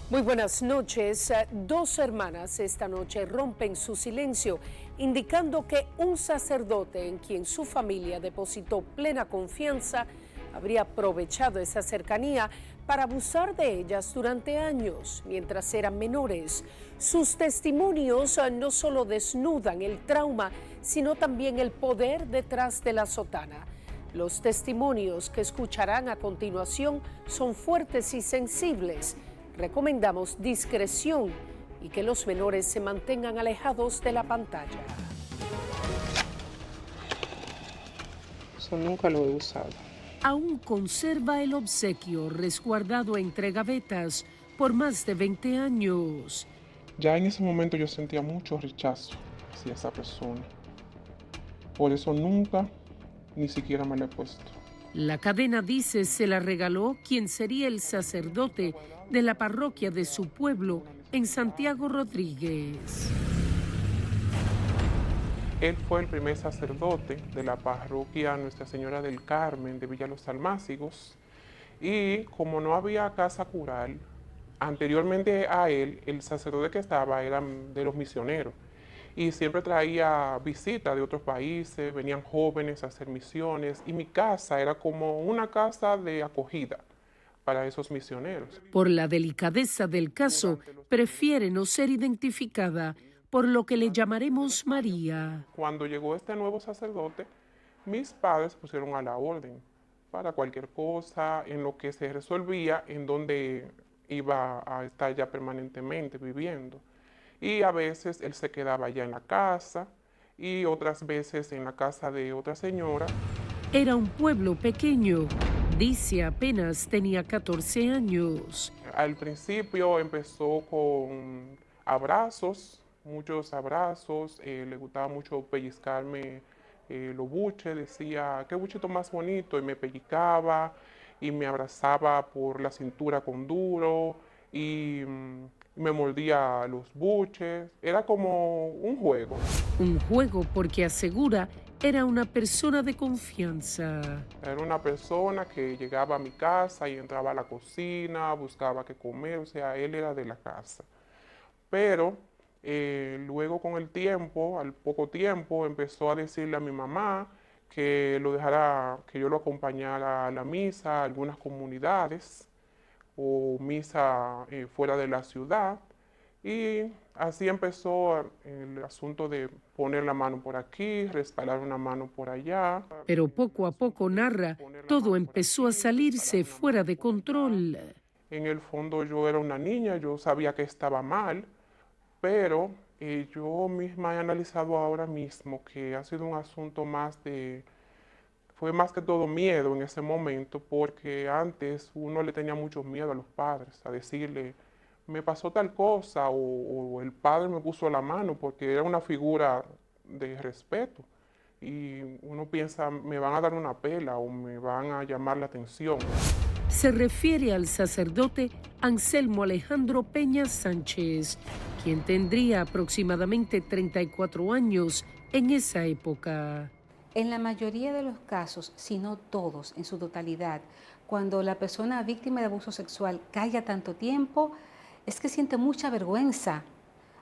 Muy buenas noches. Dos hermanas esta noche rompen su silencio, indicando que un sacerdote en quien su familia depositó plena confianza habría aprovechado esa cercanía para abusar de ellas durante años, mientras eran menores. Sus testimonios no solo desnudan el trauma, sino también el poder detrás de la sotana. Los testimonios que escucharán a continuación son fuertes y sensibles. Recomendamos discreción y que los menores se mantengan alejados de la pantalla. Eso nunca lo he usado. Aún conserva el obsequio resguardado entre gavetas por más de 20 años. Ya en ese momento yo sentía mucho rechazo hacia esa persona. Por eso nunca, ni siquiera me la he puesto. La cadena dice se la regaló quien sería el sacerdote de la parroquia de su pueblo en Santiago Rodríguez. Él fue el primer sacerdote de la parroquia Nuestra Señora del Carmen de Villa Los Almácigos. Y como no había casa cural, anteriormente a él, el sacerdote que estaba era de los misioneros. Y siempre traía visitas de otros países, venían jóvenes a hacer misiones. Y mi casa era como una casa de acogida para esos misioneros. Por la delicadeza del caso, prefiere no ser identificada, por lo que le llamaremos María. Cuando llegó este nuevo sacerdote, mis padres se pusieron a la orden para cualquier cosa, en lo que se resolvía, en donde iba a estar ya permanentemente viviendo. Y a veces él se quedaba ya en la casa y otras veces en la casa de otra señora. Era un pueblo pequeño. Dice apenas tenía 14 años. Al principio empezó con abrazos, muchos abrazos. Le gustaba mucho pellizcarme los buches. Decía, qué buchito más bonito. Y me pellizcaba y me abrazaba por la cintura con duro. Y me mordía los buches. Era como un juego. Un juego porque asegura era una persona de confianza. Era una persona que llegaba a mi casa y entraba a la cocina, buscaba qué comer, o sea, él era de la casa. Pero luego con el tiempo, al poco tiempo, empezó a decirle a mi mamá que lo dejara, que yo lo acompañara a la misa, a algunas comunidades o misa fuera de la ciudad. Y así empezó el asunto de poner la mano por aquí, respaldar una mano por allá. Pero poco a poco, narra, todo empezó a salirse fuera de control. En el fondo yo era una niña, yo sabía que estaba mal, pero yo misma he analizado ahora mismo que ha sido un asunto fue más que todo miedo en ese momento, porque antes uno le tenía mucho miedo a los padres, a decirle, me pasó tal cosa, o el padre me puso la mano, porque era una figura de respeto. Y uno piensa, me van a dar una pela o me van a llamar la atención. Se refiere al sacerdote Anselmo Alejandro Peña Sánchez, quien tendría aproximadamente 34 años en esa época. En la mayoría de los casos, si no todos, en su totalidad, cuando la persona víctima de abuso sexual calla tanto tiempo, es que siente mucha vergüenza.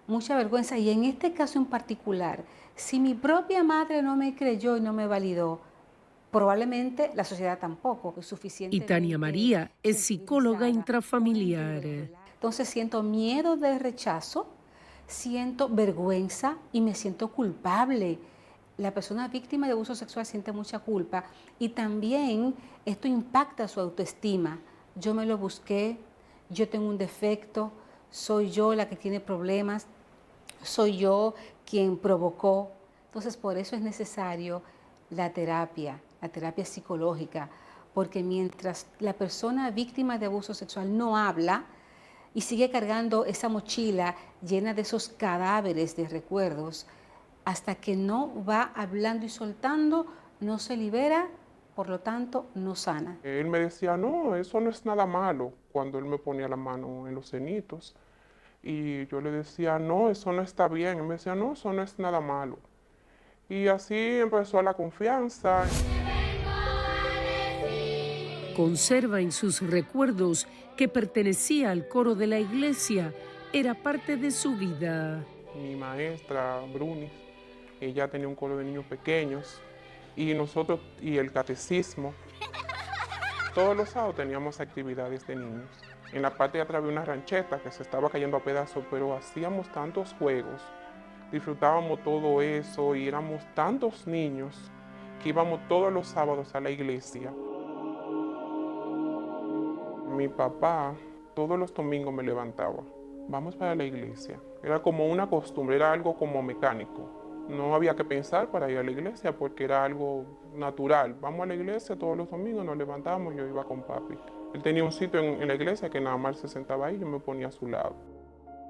Y en este caso en particular, si mi propia madre no me creyó y no me validó, probablemente la sociedad tampoco. Y Tania María es psicóloga intrafamiliar. Entonces siento miedo de rechazo, siento vergüenza y me siento culpable. La persona víctima de abuso sexual siente mucha culpa y también esto impacta su autoestima. Yo me lo busqué, yo tengo un defecto, soy yo la que tiene problemas, soy yo quien provocó. Entonces por eso es necesario la terapia psicológica, porque mientras la persona víctima de abuso sexual no habla y sigue cargando esa mochila llena de esos cadáveres de recuerdos, hasta que no va hablando y soltando, no se libera, por lo tanto, no sana. Él me decía, no, eso no es nada malo, cuando él me ponía la mano en los cenitos. Y yo le decía, no, eso no está bien. Él me decía, no, eso no es nada malo. Y así empezó la confianza. Conserva en sus recuerdos que pertenecía al coro de la iglesia, era parte de su vida. Mi maestra, Brunis, ella tenía un coro de niños pequeños y nosotros, y el catecismo, todos los sábados teníamos actividades de niños. En la parte de atrás había una rancheta que se estaba cayendo a pedazos, pero hacíamos tantos juegos, disfrutábamos todo eso y éramos tantos niños que íbamos todos los sábados a la iglesia. Mi papá todos los domingos me levantaba, vamos para la iglesia. Era como una costumbre, era algo como mecánico. No había que pensar para ir a la iglesia porque era algo natural. Vamos a la iglesia todos los domingos, nos levantamos, yo iba con papi. Él tenía un sitio en la iglesia que nada más se sentaba ahí y yo me ponía a su lado.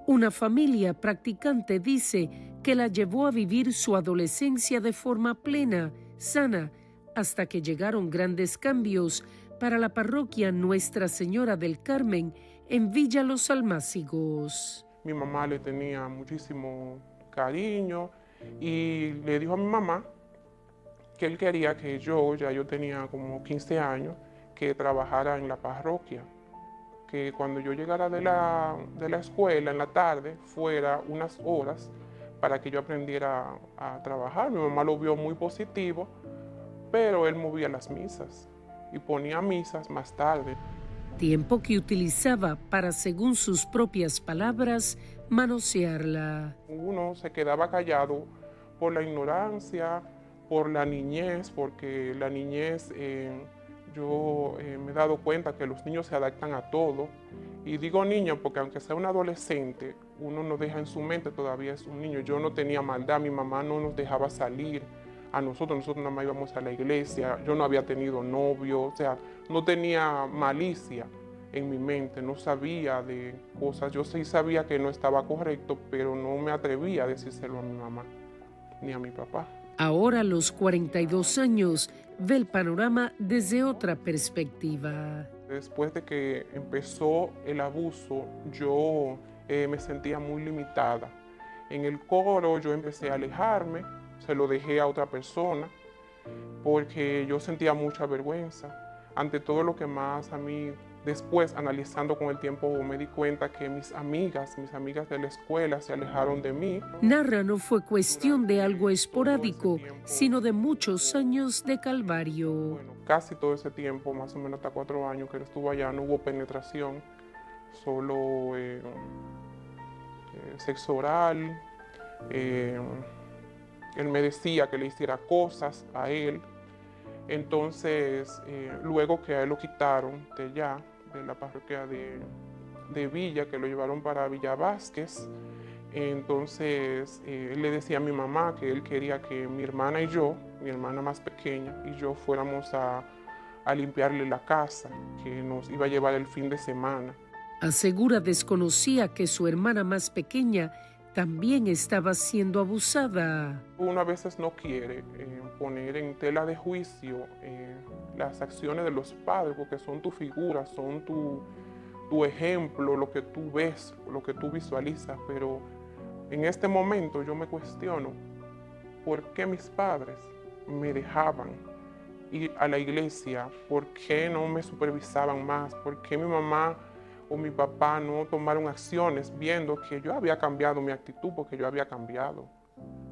Una familia practicante dice que la llevó a vivir su adolescencia de forma plena, sana, hasta que llegaron grandes cambios para la parroquia Nuestra Señora del Carmen en Villa Los Almácigos. Mi mamá le tenía muchísimo cariño y le dijo a mi mamá que él quería que yo tenía como 15 años, que trabajara en la parroquia. Que cuando yo llegara de la escuela en la tarde, fuera unas horas para que yo aprendiera a trabajar. Mi mamá lo vio muy positivo, pero él movía las misas y ponía misas más tarde. Tiempo que utilizaba para, según sus propias palabras, manosearla. Uno se quedaba callado por la ignorancia, por la niñez, porque la niñez, yo me he dado cuenta que los niños se adaptan a todo. Y digo niño porque aunque sea un adolescente, uno no deja en su mente, todavía es un niño. Yo no tenía maldad, mi mamá no nos dejaba salir a nosotros nada más íbamos a la iglesia, yo no había tenido novio, o sea, no tenía malicia en mi mente, no sabía de cosas. Yo sí sabía que no estaba correcto, pero no me atrevía a decírselo a mi mamá ni a mi papá. Ahora, a los 42 años, ve el panorama desde otra perspectiva. Después de que empezó el abuso, yo me sentía muy limitada. En el coro yo empecé a alejarme, se lo dejé a otra persona, porque yo sentía mucha vergüenza. Ante todo lo que más a mí, después analizando con el tiempo, me di cuenta que mis amigas de la escuela se alejaron de mí. Narra, no fue cuestión de algo esporádico, sino de muchos años de calvario. Bueno, casi todo ese tiempo, más o menos hasta 4 años que él estuvo allá, no hubo penetración, solo sexo oral. Él me decía que le hiciera cosas a él. Entonces, luego que a él lo quitaron de allá, de la parroquia de Villa, que lo llevaron para Villa Vázquez, entonces él le decía a mi mamá que él quería que mi hermana y yo, mi hermana más pequeña, y yo fuéramos a limpiarle la casa, que nos iba a llevar el fin de semana. Asegura desconocía que su hermana más pequeña también estaba siendo abusada. Uno a veces no quiere poner en tela de juicio las acciones de los padres, porque son tu figura, son tu ejemplo, lo que tú ves, lo que tú visualizas, pero en este momento yo me cuestiono por qué mis padres me dejaban ir a la iglesia, por qué no me supervisaban más, por qué mi mamá o mi papá no tomaron acciones viendo que yo había cambiado mi actitud, porque yo había cambiado.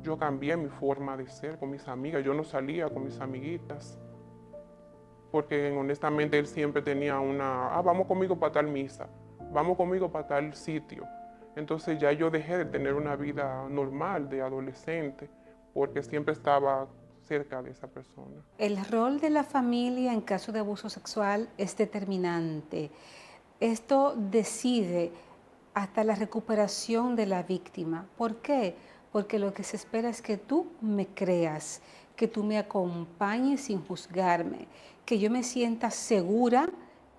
Yo cambié mi forma de ser con mis amigas, yo no salía con mis amiguitas, porque honestamente él siempre tenía vamos conmigo para tal misa, vamos conmigo para tal sitio. Entonces ya yo dejé de tener una vida normal de adolescente, porque siempre estaba cerca de esa persona. El rol de la familia en caso de abuso sexual es determinante. Esto decide hasta la recuperación de la víctima. ¿Por qué? Porque lo que se espera es que tú me creas, que tú me acompañes sin juzgarme, que yo me sienta segura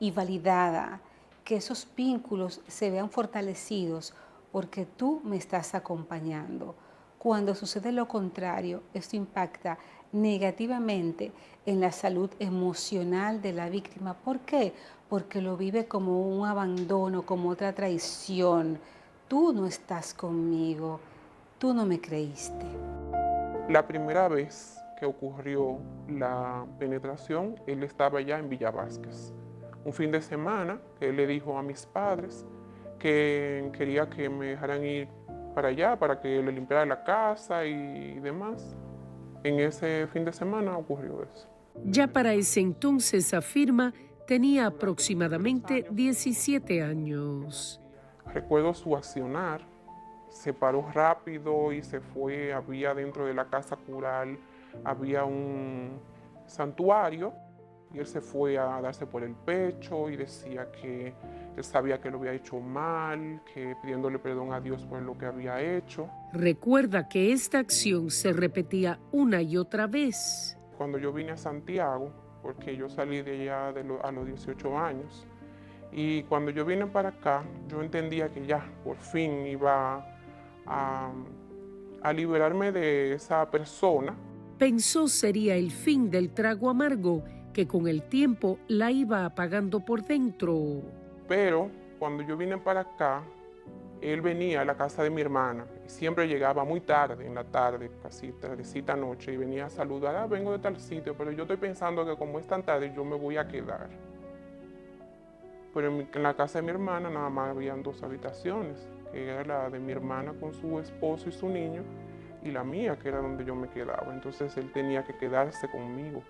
y validada, que esos vínculos se vean fortalecidos porque tú me estás acompañando. Cuando sucede lo contrario, esto impacta negativamente en la salud emocional de la víctima. ¿Por qué? Porque lo vive como un abandono, como otra traición. Tú no estás conmigo, tú no me creíste. La primera vez que ocurrió la penetración, él estaba ya en Villa Vázquez. un fin de semana que él le dijo a mis padres que quería que me dejaran ir para allá para que le limpiara la casa y demás. En ese fin de semana ocurrió eso. Ya para ese entonces, afirma, tenía aproximadamente 17 años. Recuerdo su accionar, se paró rápido y se fue. Había dentro de la casa cural, había un santuario y él se fue a darse por el pecho y decía que él sabía que lo había hecho mal, que pidiéndole perdón a Dios por lo que había hecho. Recuerda que esta acción se repetía una y otra vez. Cuando yo vine a Santiago, porque yo salí de allá a los 18 años, y cuando yo vine para acá, yo entendía que ya por fin iba a liberarme de esa persona. Pensó sería el fin del trago amargo que con el tiempo la iba apagando por dentro. Pero cuando yo vine para acá, él venía a la casa de mi hermana y siempre llegaba muy tarde, en la tarde, casi tardecita noche, y venía a saludar, vengo de tal sitio, pero yo estoy pensando que como es tan tarde, yo me voy a quedar. Pero en la casa de mi hermana nada más habían 2 habitaciones, que era la de mi hermana con su esposo y su niño, y la mía, que era donde yo me quedaba. Entonces él tenía que quedarse conmigo.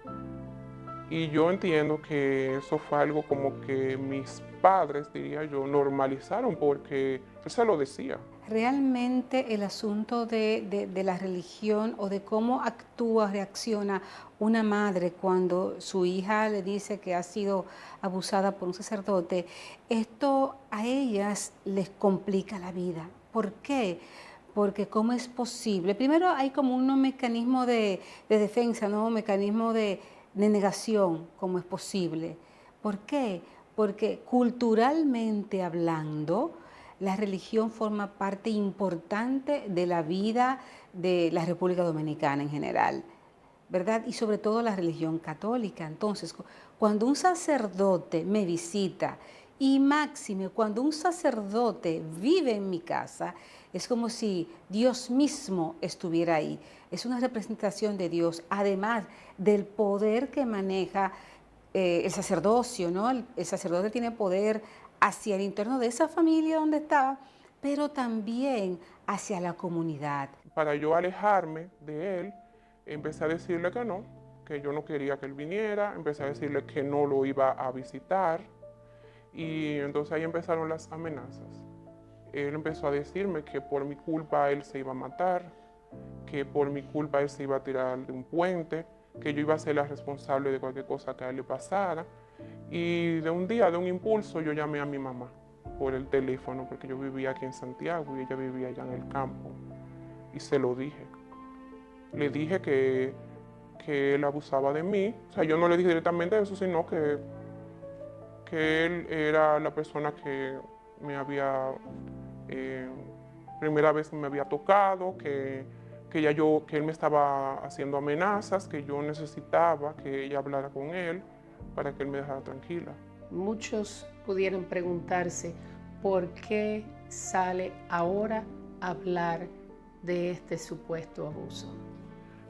Y yo entiendo que eso fue algo como que mis padres, diría yo, normalizaron porque él se lo decía. Realmente el asunto de la religión o de cómo actúa, reacciona una madre cuando su hija le dice que ha sido abusada por un sacerdote, esto a ellas les complica la vida. ¿Por qué? Porque cómo es posible. Primero hay como un mecanismo de defensa, ¿no? Un mecanismo de negación, cómo es posible. ¿Por qué? Porque culturalmente hablando, la religión forma parte importante de la vida de la República Dominicana en general, ¿verdad? Y sobre todo la religión católica. Entonces, cuando un sacerdote me visita y máxime, cuando un sacerdote vive en mi casa, es como si Dios mismo estuviera ahí. Es una representación de Dios, además del poder que maneja el sacerdocio, ¿no? El sacerdote tiene poder hacia el interno de esa familia donde estaba, pero también hacia la comunidad. Para yo alejarme de él, empecé a decirle que yo no quería que él viniera, empecé a decirle que no lo iba a visitar, y entonces ahí empezaron las amenazas. Él empezó a decirme que por mi culpa él se iba a matar, que por mi culpa él se iba a tirar de un puente, que yo iba a ser la responsable de cualquier cosa que a él le pasara. Y de un día, de un impulso, yo llamé a mi mamá por el teléfono, porque yo vivía aquí en Santiago y ella vivía allá en el campo. Y se lo dije. Le dije que él abusaba de mí. O sea, yo no le dije directamente eso, sino que él era la persona que me había, primera vez me había tocado, que él me estaba haciendo amenazas, que yo necesitaba que ella hablara con él para que él me dejara tranquila. Muchos pudieran preguntarse por qué sale ahora a hablar de este supuesto abuso.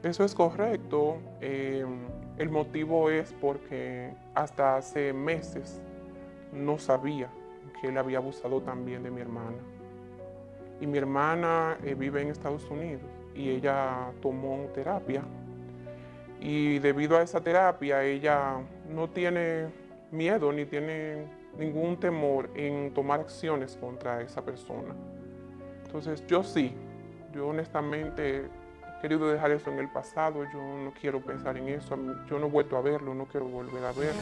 Eso es correcto. El motivo es porque hasta hace meses no sabía que él había abusado también de mi hermana. Y mi hermana vive en Estados Unidos y ella tomó terapia. Y debido a esa terapia, ella no tiene miedo ni tiene ningún temor en tomar acciones contra esa persona. Entonces yo honestamente he querido dejar eso en el pasado, yo no quiero pensar en eso, yo no he vuelto a verlo, no quiero volver a verlo.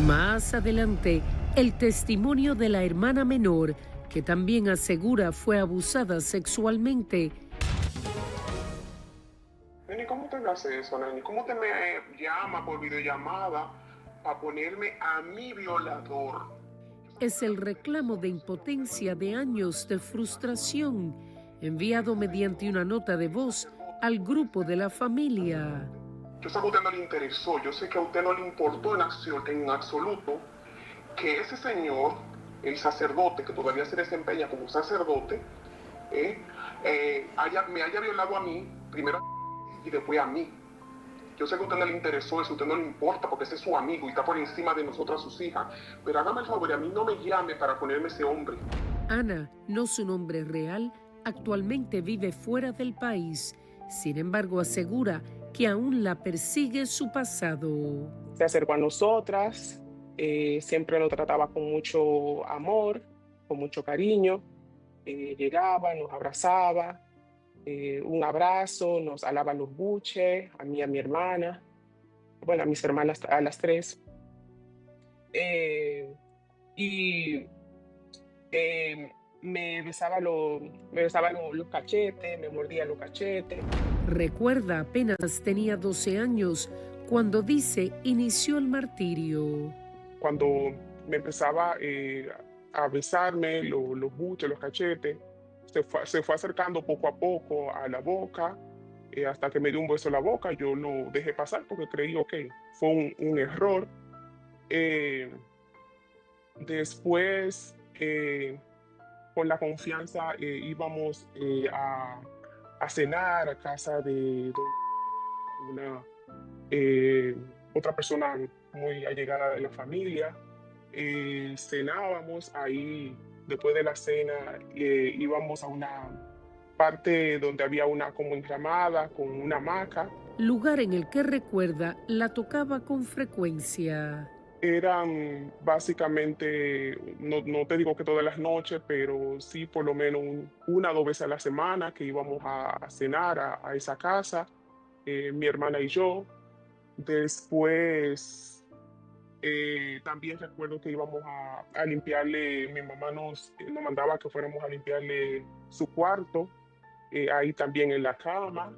Más adelante, el testimonio de la hermana menor, que también asegura fue abusada sexualmente. Neni, ¿cómo usted me hace eso, Neni? ¿Cómo usted me llama por videollamada para ponerme a mi violador? Es el reclamo de impotencia de años de frustración, enviado mediante una nota de voz al grupo de la familia. Yo sé que a usted no le interesó, yo sé que a usted no le importó en absoluto que ese señor, el sacerdote, que todavía se desempeña como sacerdote, me haya violado a mí, primero y después a mí. Yo sé que a usted no le interesó eso, a usted no le importa porque ese es su amigo y está por encima de nosotras, sus hijas. Pero hágame el favor, a mí no me llame para ponerme ese hombre. Ana, no su nombre real, actualmente vive fuera del país. Sin embargo, asegura que aún la persigue su pasado. Se acercó a nosotras, siempre lo trataba con mucho amor, con mucho cariño. Llegaba, nos abrazaba, un abrazo, nos alaba los buches, a mí y a mi hermana, bueno, a mis hermanas, a las tres. Eh, y me besaba los cachetes, me mordía los cachetes. Recuerda, apenas tenía 12 años cuando dice inició el martirio. Cuando me empezaba a besarme los buches, los cachetes, se fue acercando poco a poco a la boca, hasta que me dio un beso en la boca. Yo lo dejé pasar porque creí, ok, fue un error. Eh, Después, con la confianza, íbamos a cenar a casa de una eh, otra persona muy allegada de la familia. Cenábamos ahí, después de la cena, íbamos a una parte donde había una como enramada con una hamaca. Lugar en el que recuerda la tocaba con frecuencia. Eran básicamente, no te digo que todas las noches, pero sí por lo menos una o dos veces a la semana que íbamos a cenar a esa casa, mi hermana y yo. Después, también recuerdo que íbamos a limpiarle, mi mamá nos mandaba que fuéramos a limpiarle su cuarto, ahí también en la cama,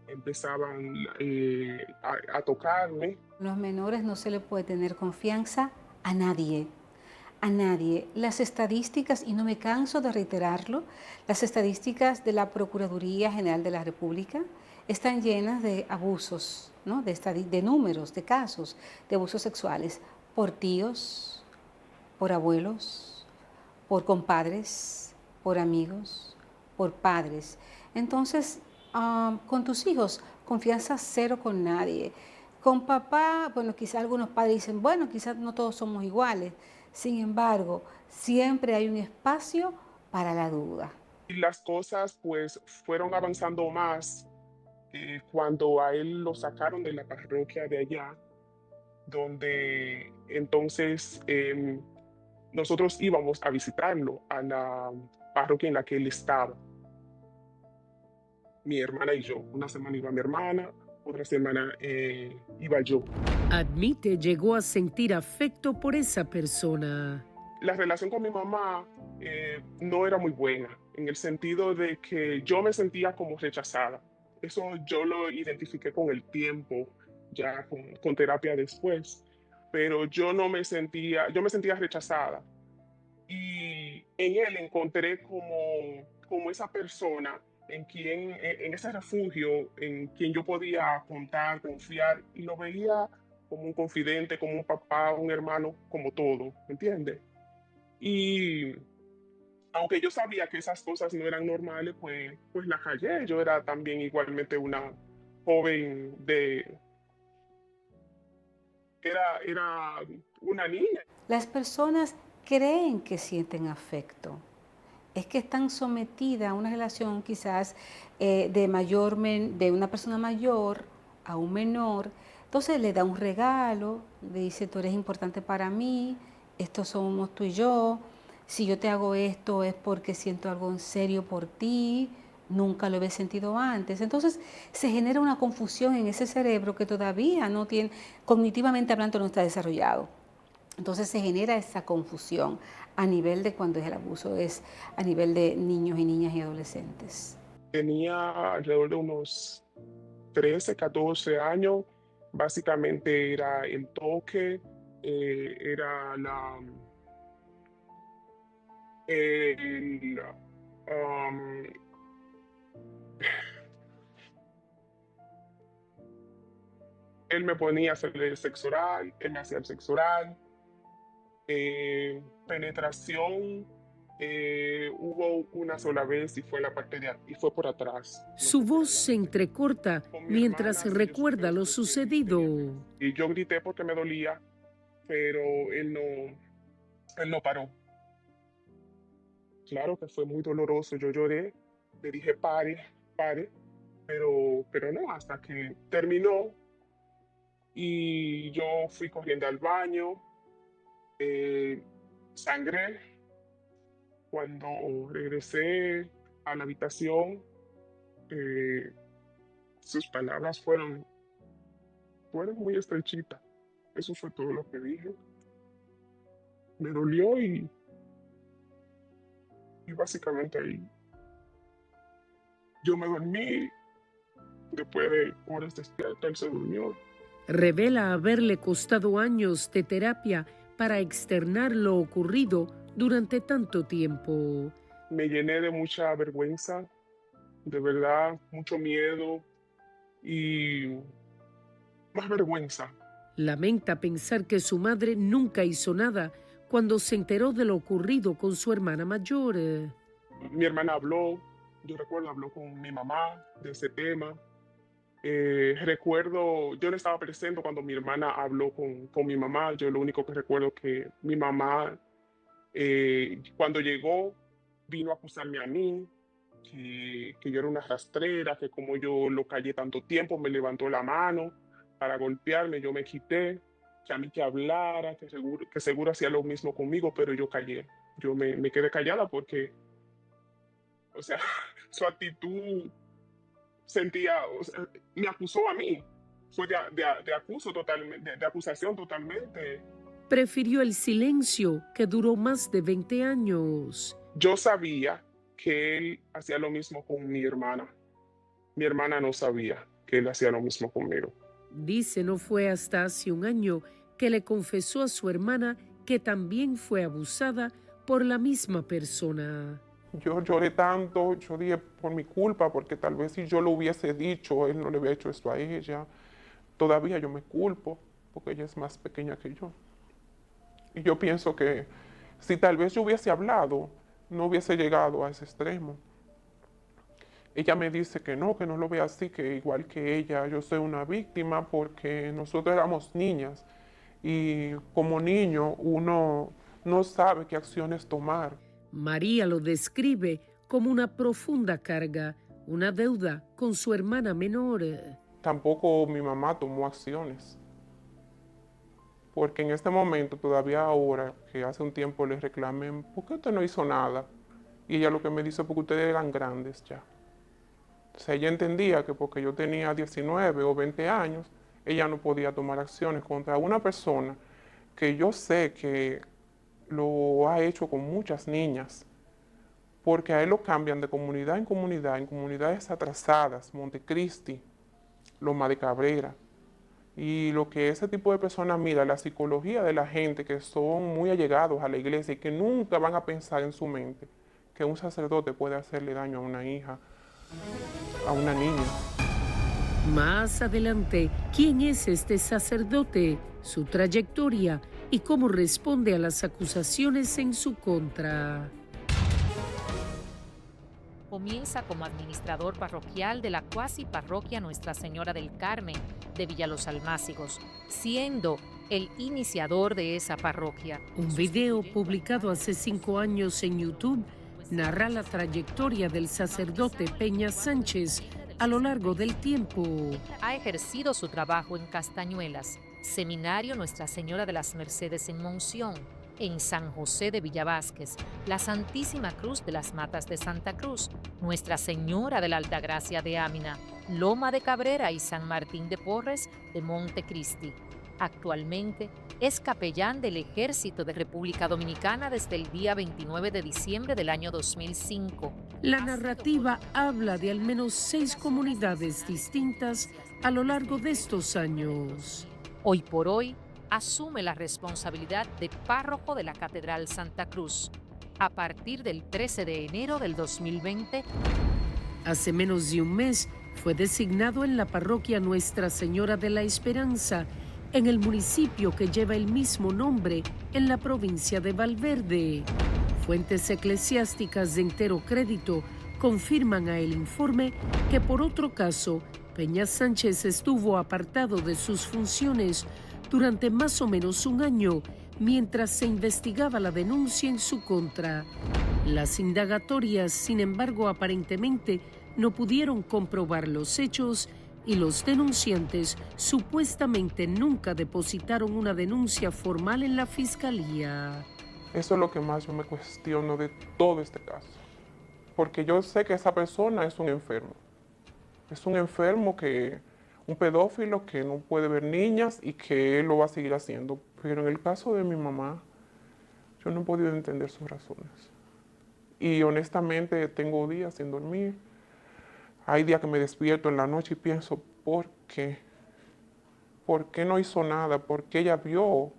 empezaban a tocarme. Los menores no se le puede tener confianza a nadie. A nadie. Las estadísticas, y no me canso de reiterarlo, las estadísticas de la Procuraduría General de la República están llenas de abusos, ¿no? de números, de casos de abusos sexuales por tíos, por abuelos, por compadres, por amigos, por padres. Entonces, con tus hijos, confianza cero con nadie. Con papá, bueno, quizás algunos padres dicen, bueno, quizás no todos somos iguales. Sin embargo, siempre hay un espacio para la duda. Y las cosas pues fueron avanzando más cuando a él lo sacaron de la parroquia de allá, donde entonces nosotros íbamos a visitarlo a la parroquia en la que él estaba, mi hermana y yo. Una semana iba mi hermana, otra semana iba yo. Admite llegó a sentir afecto por esa persona. La relación con mi mamá no era muy buena, en el sentido de que yo me sentía como rechazada. Eso yo lo identifiqué con el tiempo, ya con terapia después, pero yo no me sentía, yo me sentía rechazada. Y en él encontré como esa persona en quien, en ese refugio, en quien yo podía contar, confiar, y lo veía como un confidente, como un papá, un hermano, como todo, ¿me entiendes? Y aunque yo sabía que esas cosas no eran normales, pues la callé. Yo era también igualmente una joven era una niña. Las personas creen que sienten afecto. Es que están sometidas a una relación quizás de una persona mayor a un menor. Entonces le da un regalo, le dice, tú eres importante para mí, estos somos tú y yo. Si yo te hago esto es porque siento algo en serio por ti, nunca lo había sentido antes. Entonces se genera una confusión en ese cerebro que todavía no tiene, cognitivamente hablando, no está desarrollado. Entonces se genera esa confusión a nivel de cuando es el abuso, es a nivel de niños y niñas y adolescentes. Tenía alrededor de unos 13, 14 años. Básicamente era el toque, era el, um, él me ponía a hacer el sexo oral, él me hacía el sexo oral, penetración Hubo una sola vez y fue la parte y fue por atrás. Su voz se entrecorta Con mi mientras hermana, sí, yo recuerda lo supe después que sucedido. y yo grité porque me dolía, pero él no paró. Claro que fue muy doloroso, yo lloré, le dije pare, pare, pero no, hasta que terminó y yo fui corriendo al baño, eh, sangré. Cuando regresé a la habitación, eh, sus palabras fueron muy estrechitas. Eso fue todo lo que dije. Me dolió y básicamente ahí yo me dormí. Después de horas despierta, él se durmió. Revela haberle costado años de terapia para externar lo ocurrido durante tanto tiempo. Me llené de mucha vergüenza, de verdad, mucho miedo y más vergüenza. Lamenta pensar que su madre nunca hizo nada cuando se enteró de lo ocurrido con su hermana mayor. Mi hermana habló, yo recuerdo, habló con mi mamá de ese tema. Recuerdo, yo no estaba presente cuando mi hermana habló con mi mamá. Yo lo único que recuerdo que mi mamá, cuando llegó, vino a acusarme a mí, que yo era una rastrera, que como yo lo callé tanto tiempo, me levantó la mano para golpearme, yo me quité, que a mí que hablara, que seguro hacía lo mismo conmigo, pero yo callé. Yo me quedé callada porque, o sea, su actitud sentía, o sea, me acusó a mí, fue de acuso totalmente, de acusación totalmente. Prefirió el silencio que duró más de 20 años. Yo sabía que él hacía lo mismo con mi hermana. Mi hermana no sabía que él hacía lo mismo conmigo. Dice no fue hasta hace un año que le confesó a su hermana que también fue abusada por la misma persona. Yo lloré tanto, yo dije por mi culpa, porque tal vez si yo lo hubiese dicho, él no le hubiera hecho esto a ella. Todavía yo me culpo, porque ella es más pequeña que yo. Y yo pienso que si tal vez yo hubiese hablado, no hubiese llegado a ese extremo. Ella me dice que no lo vea así, que igual que ella, yo soy una víctima porque nosotros éramos niñas y como niño uno no sabe qué acciones tomar. María lo describe como una profunda carga, una deuda con su hermana menor. Tampoco mi mamá tomó acciones, porque en este momento, todavía ahora, que hace un tiempo le reclamé, ¿por qué usted no hizo nada? Y ella lo que me dice, porque ustedes eran grandes ya. O sea, ella entendía que porque yo tenía 19 o 20 años, ella no podía tomar acciones contra una persona que yo sé que lo ha hecho con muchas niñas, porque a él lo cambian de comunidad en comunidades atrasadas, Montecristi, Loma de Cabrera. Y lo que ese tipo de personas mira, la psicología de la gente que son muy allegados a la iglesia y que nunca van a pensar en su mente que un sacerdote puede hacerle daño a una hija, a una niña. Más adelante, ¿quién es este sacerdote? Su trayectoria y cómo responde a las acusaciones en su contra. Comienza como administrador parroquial de la cuasi parroquia Nuestra Señora del Carmen de Villa Los Almácigos, siendo el iniciador de esa parroquia. Un video publicado hace 5 años en YouTube narra la trayectoria del sacerdote Peña Sánchez a lo largo del tiempo. Ha ejercido su trabajo en Castañuelas, Seminario Nuestra Señora de las Mercedes en Monción, en San José de Villavásquez, la Santísima Cruz de las Matas de Santa Cruz, Nuestra Señora de la Altagracia de Ámina, Loma de Cabrera y San Martín de Porres de Montecristi. Actualmente es capellán del Ejército de República Dominicana desde el día 29 de diciembre del año 2005. La narrativa habla de al menos 6 comunidades distintas a lo largo de estos años. Hoy por hoy, asume la responsabilidad de párroco de la Catedral Santa Cruz. A partir del 13 de enero del 2020, hace menos de un mes, fue designado en la parroquia Nuestra Señora de la Esperanza, en el municipio que lleva el mismo nombre en la provincia de Valverde. Fuentes eclesiásticas de entero crédito confirman a El Informe que por otro caso, Peña Sánchez estuvo apartado de sus funciones durante más o menos un año mientras se investigaba la denuncia en su contra. Las indagatorias, sin embargo, aparentemente no pudieron comprobar los hechos y los denunciantes supuestamente nunca depositaron una denuncia formal en la fiscalía. Eso es lo que más yo me cuestiono de todo este caso. Porque yo sé que esa persona es un enfermo. Es un enfermo un pedófilo que no puede ver niñas y que él lo va a seguir haciendo. Pero en el caso de mi mamá, yo no he podido entender sus razones. Y honestamente tengo días sin dormir. Hay días que me despierto en la noche y pienso, ¿por qué? ¿Por qué no hizo nada? Porque ella vio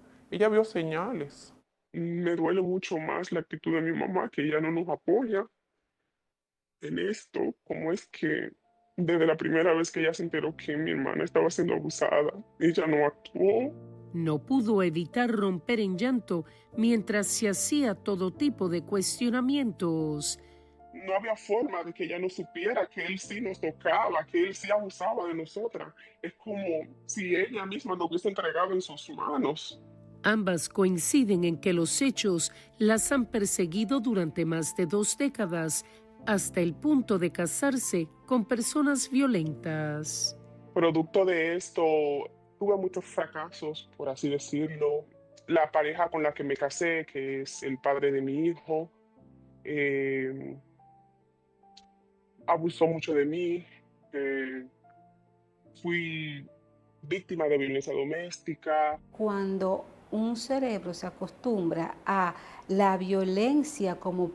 señales. Y me duele mucho más la actitud de mi mamá, que ella no nos apoya en esto. Como es que desde la primera vez que ella se enteró que mi hermana estaba siendo abusada, ella no actuó. No pudo evitar romper en llanto mientras se hacía todo tipo de cuestionamientos. No había forma de que ella no supiera que él sí nos tocaba, que él sí abusaba de nosotras. Es como si ella misma lo hubiese entregado en sus manos. Ambas coinciden en que los hechos las han perseguido durante más de 2 décadas, hasta el punto de casarse con personas violentas. Producto de esto, tuve muchos fracasos, por así decirlo. La pareja con la que me casé, que es el padre de mi hijo, abusó mucho de mí. Fui víctima de violencia doméstica. Cuando un cerebro se acostumbra a la violencia como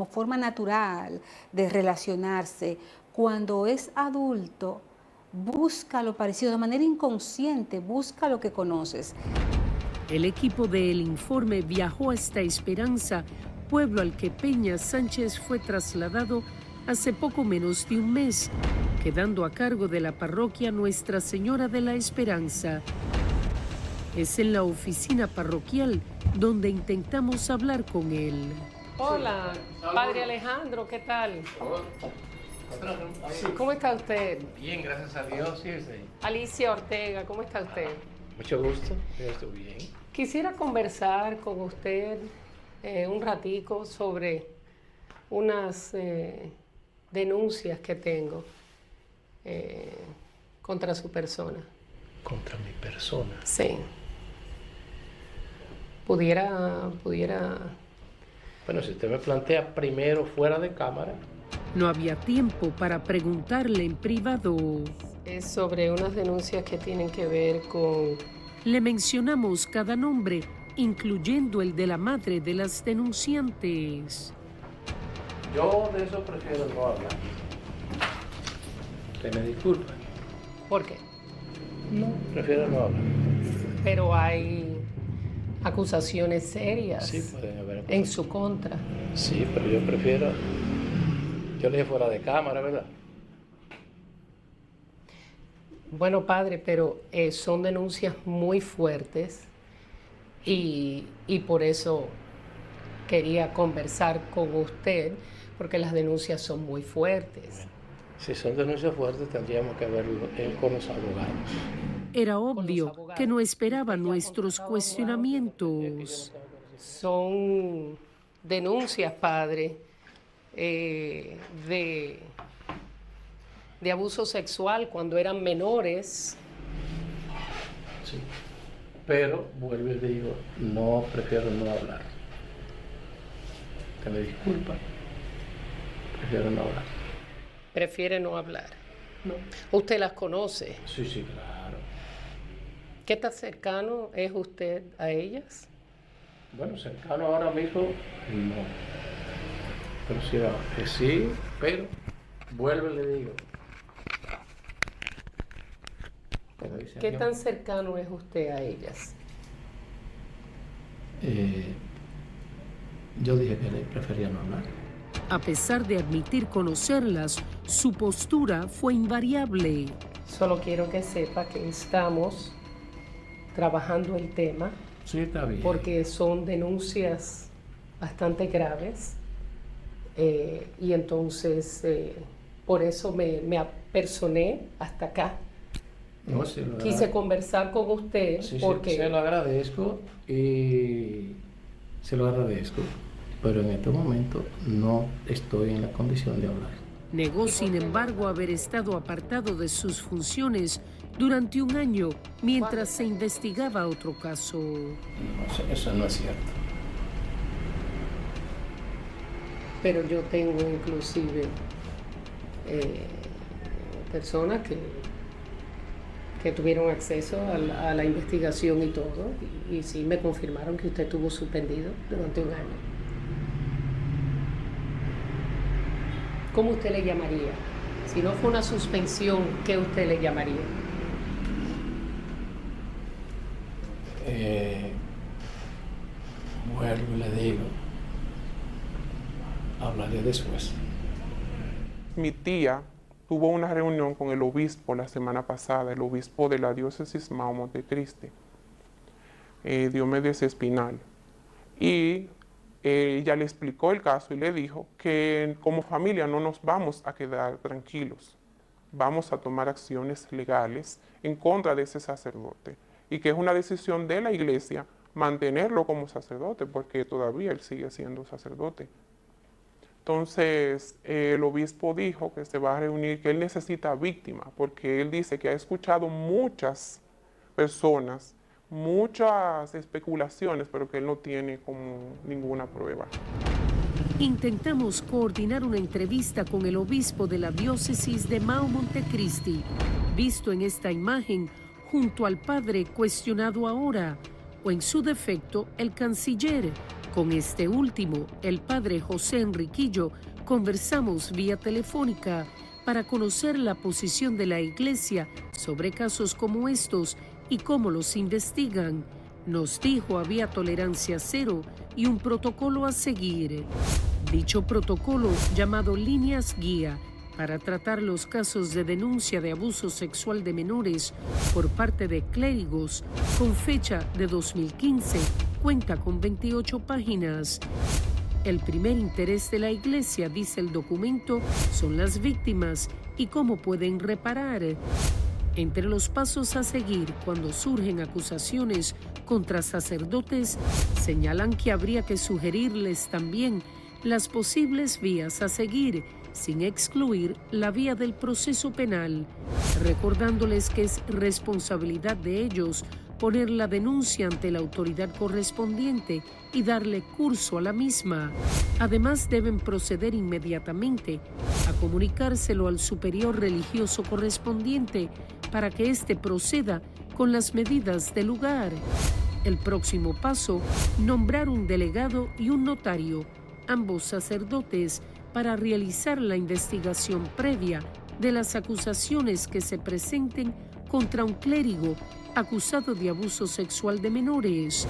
forma natural de relacionarse, cuando es adulto, busca lo parecido de manera inconsciente, busca lo que conoces. El equipo de El Informe viajó hasta Esperanza, pueblo al que Peña Sánchez fue trasladado hace poco menos de un mes, quedando a cargo de la parroquia Nuestra Señora de la Esperanza. Es en la oficina parroquial donde intentamos hablar con él. Hola, Padre Alejandro, ¿qué tal? ¿Cómo está usted? Bien, gracias a Dios. Sí, sí. Alicia Ortega, ¿cómo está usted? Mucho gusto, yo estoy bien. Quisiera conversar con usted un ratico sobre unas denuncias que tengo contra su persona. ¿Contra mi persona? Sí. Pudiera... Bueno, si usted me plantea primero fuera de cámara. No había tiempo para preguntarle en privado. Es sobre unas denuncias que tienen que ver con... Le mencionamos cada nombre, incluyendo el de la madre de las denunciantes. Yo de eso prefiero no hablar. Usted me disculpa. ¿Por qué? No, prefiero no hablar. Pero hay acusaciones serias Sí, pueden haber en su contra. Sí, pero yo prefiero... Yo le dije fuera de cámara, ¿verdad? Bueno, padre, pero son denuncias muy fuertes y por eso quería conversar con usted, porque las denuncias son muy fuertes. Bueno, si son denuncias fuertes, tendríamos que verlo con los abogados. Era obvio que no esperaba nuestros cuestionamientos. Son denuncias, padre, de abuso sexual cuando eran menores. Sí, pero vuelvo y digo, no, prefiero no hablar. Te me disculpa, prefiero no hablar. Prefiere no hablar. No. ¿Usted las conoce? Sí, sí, claro. ¿Qué tan cercano es usted a ellas? Bueno, cercano ahora mismo, no. Pero sí, pero vuelvo y le digo. ¿Qué tan cercano es usted a ellas? Yo dije que le prefería no hablar. A pesar de admitir conocerlas, su postura fue invariable. Solo quiero que sepa que estamos trabajando el tema. Sí, está bien. Porque son denuncias bastante graves. Y entonces por eso me apersoné hasta acá. No, sí, Quise conversar con usted sí, porque... se lo agradezco y se lo agradezco, pero en este momento no estoy en la condición de hablar. Negó, sin embargo, haber estado apartado de sus funciones durante un año mientras se investigaba otro caso. No, eso no es cierto. Pero yo tengo inclusive personas que tuvieron acceso a la investigación y todo, y sí me confirmaron que usted estuvo suspendido durante un año. ¿Cómo usted le llamaría? Si no fue una suspensión, ¿qué usted le llamaría? Vuelvo y le digo, hablaré después. Mi tía tuvo una reunión con el obispo la semana pasada, el obispo de la diócesis Mao Montecristi, Diomedes Espinal. Y ella le explicó el caso y le dijo que como familia no nos vamos a quedar tranquilos. Vamos a tomar acciones legales en contra de ese sacerdote y que es una decisión de la iglesia mantenerlo como sacerdote porque todavía él sigue siendo sacerdote. Entonces, el obispo dijo que se va a reunir, que él necesita víctimas, porque él dice que ha escuchado muchas personas, muchas especulaciones, pero que él no tiene como ninguna prueba. Intentamos coordinar una entrevista con el obispo de la diócesis de Mao Montecristi, visto en esta imagen junto al padre cuestionado ahora, o en su defecto el canciller. Con este último, el padre José Enriquillo, conversamos vía telefónica para conocer la posición de la Iglesia sobre casos como estos y cómo los investigan. Nos dijo había tolerancia cero y un protocolo a seguir. Dicho protocolo, llamado Líneas Guía, para tratar los casos de denuncia de abuso sexual de menores por parte de clérigos, con fecha de 2015, cuenta con 28 páginas. El primer interés de la Iglesia, dice el documento, son las víctimas y cómo pueden reparar. Entre los pasos a seguir cuando surgen acusaciones contra sacerdotes, señalan que habría que sugerirles también las posibles vías a seguir, sin excluir la vía del proceso penal, recordándoles que es responsabilidad de ellos poner la denuncia ante la autoridad correspondiente y darle curso a la misma. Además, deben proceder inmediatamente a comunicárselo al superior religioso correspondiente para que éste proceda con las medidas del lugar. El próximo paso, nombrar un delegado y un notario, ambos sacerdotes, para realizar la investigación previa de las acusaciones que se presenten contra un clérigo acusado de abuso sexual de menores.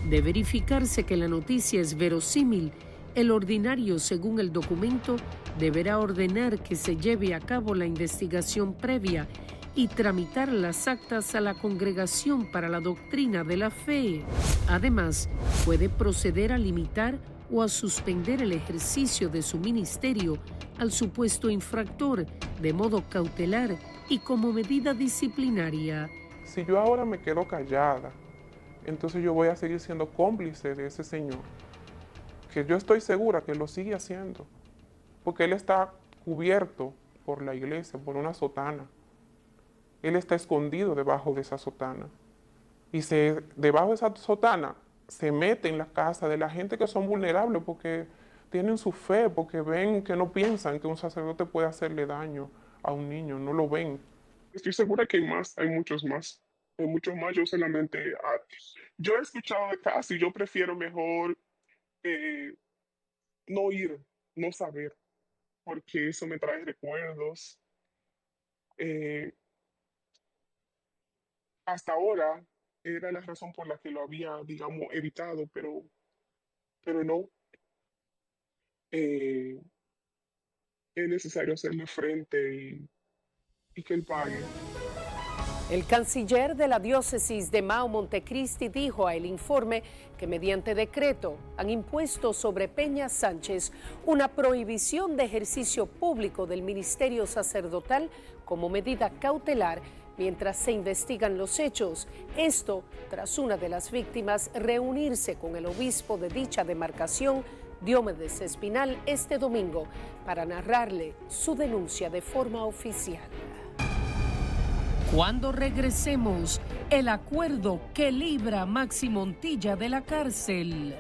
De verificarse que la noticia es verosímil, el ordinario, según el documento, deberá ordenar que se lleve a cabo la investigación previa y tramitar las actas a la Congregación para la Doctrina de la Fe. Además, puede proceder a limitar o a suspender el ejercicio de su ministerio al supuesto infractor de modo cautelar y como medida disciplinaria. Si yo ahora me quedo callada, entonces yo voy a seguir siendo cómplice de ese señor, que yo estoy segura que lo sigue haciendo, porque él está cubierto por la iglesia, por una sotana. Él está escondido debajo de esa sotana. Y debajo de esa sotana se mete en la casa de la gente que son vulnerables porque tienen su fe, porque ven que no piensan que un sacerdote puede hacerle daño a un niño, no lo ven. Estoy segura que hay más, hay muchos más. Hay muchos más, yo solamente... yo he escuchado de casos y yo prefiero mejor eh, no ir, no saber, porque eso me trae recuerdos. Eh, Hasta ahora era la razón por la que lo había, digamos, evitado, pero no. eh, es necesario hacerle frente y que él pague. El canciller de la diócesis de Mao Montecristi dijo a El Informe que mediante decreto han impuesto sobre Peña Sánchez una prohibición de ejercicio público del ministerio sacerdotal como medida cautelar mientras se investigan los hechos. Esto tras una de las víctimas reunirse con el obispo de dicha demarcación, Diomedes Espinal, este domingo para narrarle su denuncia de forma oficial. Cuando regresemos, el acuerdo que libra Maxi Montilla de la cárcel.